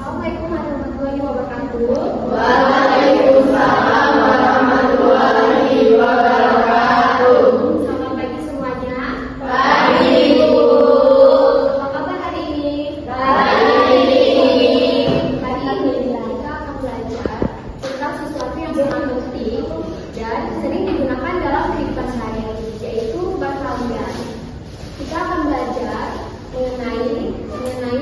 Assalamualaikum warahmatullahi wabarakatuh. Waalaikumsalam warahmatullahi wabarakatuh. Selamat pagi semuanya. Pagi, Bu. Apa kabar hari ini? Baik. Hari ini kita akan belajar tentang sesuatu yang sangat penting dan sering digunakan dalam kehidupan sehari-hari, yaitu perkalian. Kita akan belajar mengenai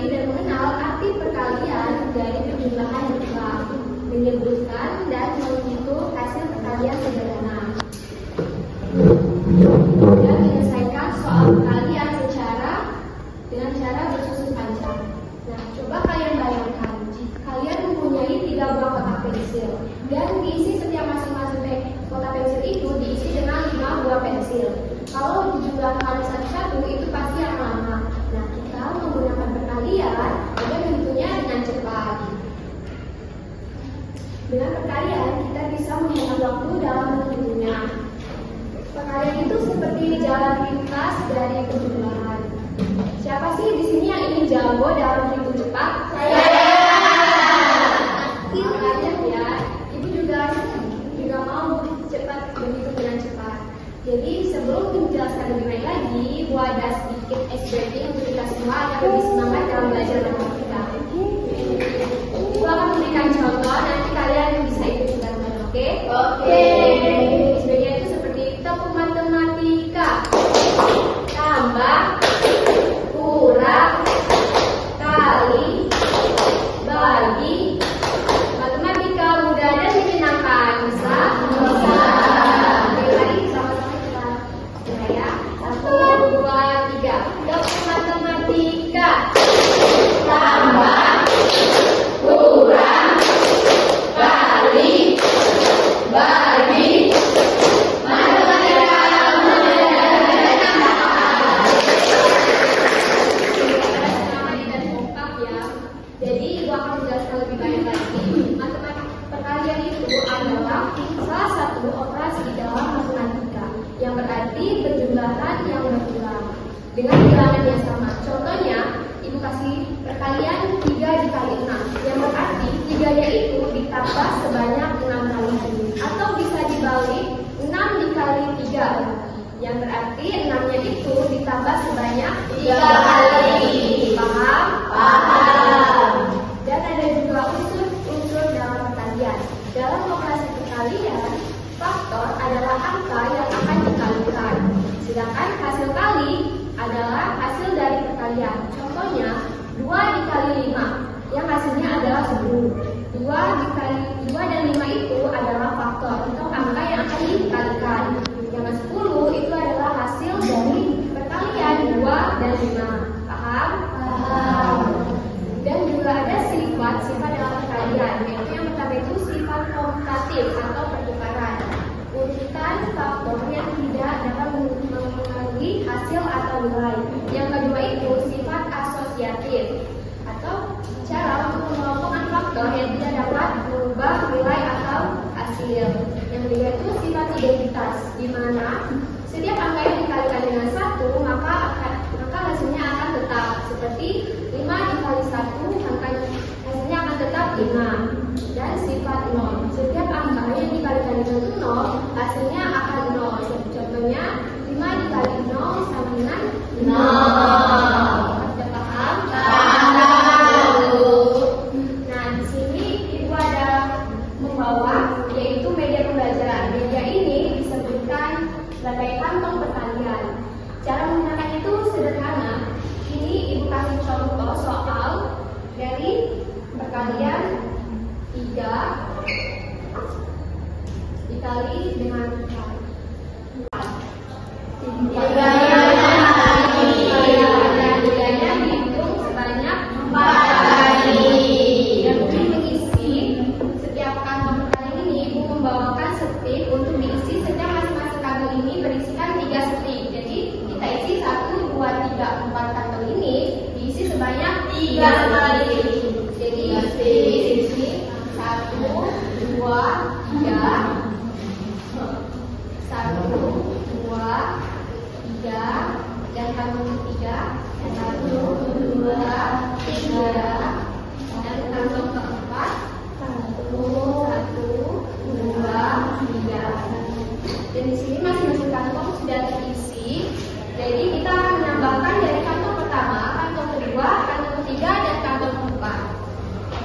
dan mengenal arti perkalian dari perjumlahan jumlah, menyebutkan dan menghitung hasil perkalian sederhana, dan menyelesaikan soal perkalian dengan cara bersusun panjang. Nah, coba kalian bayangkan jika kalian mempunyai 3 buah kotak pensil dan diisi setiap masing-masing kotak pensil itu diisi dengan 5 buah pensil. Kalau dijumlahkan satu-satu itu pasti akan lama. Nah, kita menggunakan perkalian agar menghitungnya dengan cepat. Dengan perkalian kita bisa menghemat waktu dalam menghitungnya. Perkalian itu seperti jalan pintas dari perjumlahan. Siapa sih di sini yang ingin jago dalam hitung cepat? Saya. Makanya ya, ibu juga mau cepat berhitung dengan cepat. Jadi sebelum menjelaskan lebih baik lagi, ibu ada sedikit ice breaking untuk kita semua agar lebih semangat dalam belajar matematika. Ibu akan memberikan contoh, nanti kalian bisa ikuti bareng-bareng, oke? Oke. Ice breaking itu seperti topik matematika. Tambah, kurang, kali, bagi. Matematika mudah dan menyenangkan. Bisa? Bisa. Oke, mari sama-sama kita mulai ya. 1, 2, 3. Topik matematika. Tambah, kurang, kali, bagi. Matematika Sama dan kompak ya. Jadi ibu akan menjelaskan lebih banyak lagi. Matematika perkalian itu adalah salah satu operasi dalam matematika yang berarti perjumlahan yang berulang dengan bilangan yang sama. Contohnya, ibu kasih perkalian 3 dikali 6 yang berarti 3-nya itu ditambah sebanyak 6 kali, atau bisa dibalik 6 dikali 3 yang berarti 6-nya itu ditambah sebanyak 3 kali. Paham? Paham. Dan ada juga unsur dalam perkalian. Dalam operasi perkalian, faktor adalah angka yang akan dikalikan, sedangkan hasil kali adalah hasil dari perkalian. Contohnya, 2 dikali 5 yang hasilnya adalah 10. 2 dan 5 itu adalah faktor atau angka yang akan dikalikan. Yang 10 itu adalah hasil dari perkalian 2 dan 5. Paham? Paham. Dan juga ada sifat dalam perkalian, yaitu yang pertama itu sifat komutatif atau pertukaran. Urutan faktor yang tidak dapat mempengaruhi hasil atau nilai. Yang kedua itu sifat asosiatif atau cara untuk mengelompokkan faktor yang tidak dapat mengubah nilai atau hasil. Yang ketiga itu sifat identitas, di mana setiap angka yang dikalikan dengan 1 maka hasilnya akan tetap. Seperti 5 dikali 1 hasilnya akan tetap 5. Dan sifat 0, setiap angka yang dikalikan dengan 0 hasilnya akan 0. Contohnya 5 dikali 0 sama dengan 0. Sudah paham? Paham. Nah, di sini ibu ada membawa yaitu media pembelajaran. Media ini disebutkan sebagai kantong perkalian. Cara menggunakannya itu sederhana. Ini ibu kasih contoh soal dari perkalian 3 dikali dengan 4. 3 kali sudah terisi, jadi kita akan menambahkan dari kantong pertama, kantong kedua, kantong ketiga, dan kantong keempat.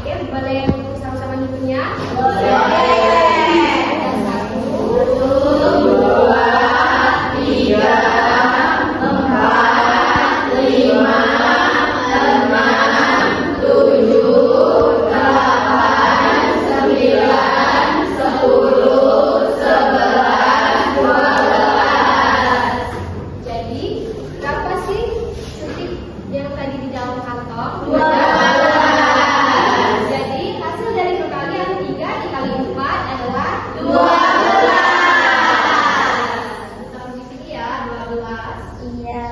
Oke, boleh sama-sama hitungnya? Jadi, berapa sih stik yang tadi di dalam kantong? 12. Jadi, hasil dari perkalian 3 dikali 4 adalah 12. Taruh di sini ya, 12. Iya.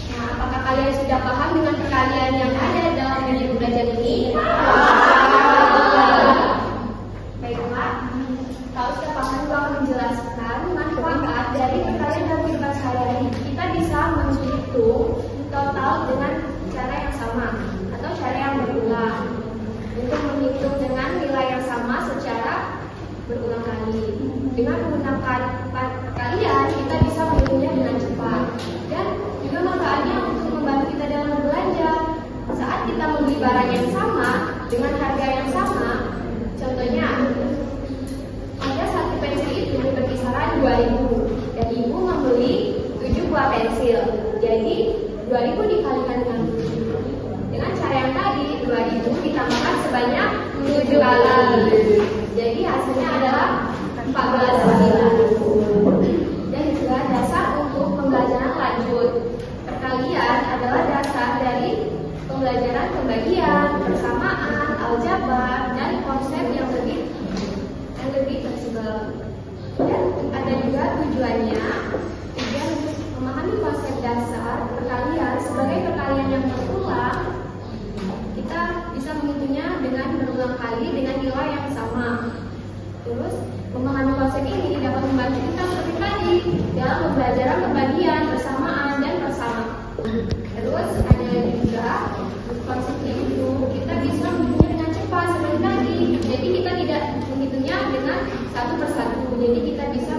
Nah, apakah kalian sudah paham dengan perkalian yang ada dalam media belajar ini? Baiklah, kalau sudah paham, aku akan menjelaskan manfaat dari perkalian dalam kehidupan sehari-hari. Kita bisa menghitung total dengan cara yang sama atau cara yang berulang. Untuk menghitung dengan nilai yang sama secara berulang kali. Dengan menggunakan perkalian, kita bisa menghitungnya dengan cepat. Dan juga manfaatnya untuk membantu kita dalam berbelanja. Saat kita membeli barang yang sama dengan harga yang sama, contohnya ada satu pensil itu berkisaran 2.000 dan ibu membeli 7 buah pensil. Jadi 2.000 dikalikan dengan 7. Dengan cara yang tadi 2.000 ditambahkan sebanyak 7 kali. Jadi hasilnya adalah 14.000. Dan juga dasar untuk pembelajaran lanjut. Perkalian adalah dasar dari pembelajaran pembagian, persamaan, aljabar, dan konsep yang lebih fleksibel. Dan ada juga tujuan untuk memahami konsep dasar perkalian sebagai perkalian yang berulang. Kita bisa menghitungnya dengan berulang kali dengan nilai yang sama. Terus memahami konsep ini dapat membantu kita seperti tadi dalam pembelajaran pembagian, persamaan, dan persamaan. Terus ada juga konsep itu kita bisa menghitungnya dengan cepat seperti tadi. Jadi kita tidak menghitungnya dengan satu persatu. Jadi kita bisa